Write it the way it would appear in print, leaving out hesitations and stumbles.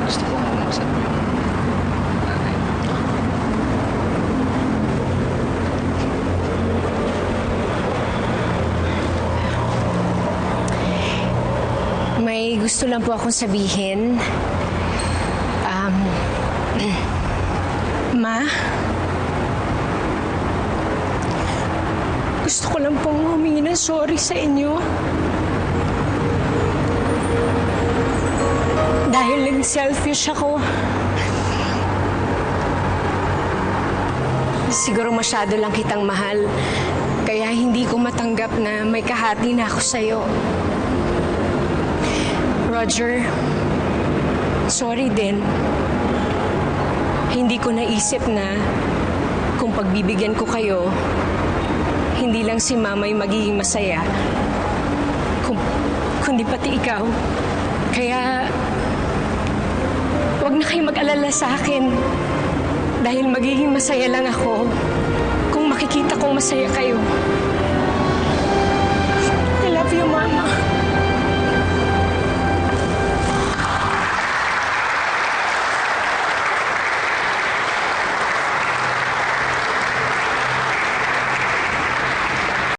Gusto kong mamasad mo yung nanay. May gusto lang po akong sabihin. Ma? Gusto ko lang pong humingi ng sorry sa inyo. Dahil naging selfish ako. Siguro masyado lang kitang mahal. Kaya hindi ko matanggap na may kahati na ako sa'yo. Roger, sorry din. Hindi ko naisip na kung pagbibigyan ko kayo, hindi lang si Mamay magiging masaya, kundi pati ikaw. Kaya, huwag na kayo mag-alala sa akin. Dahil magiging masaya lang ako kung makikita kong masaya kayo.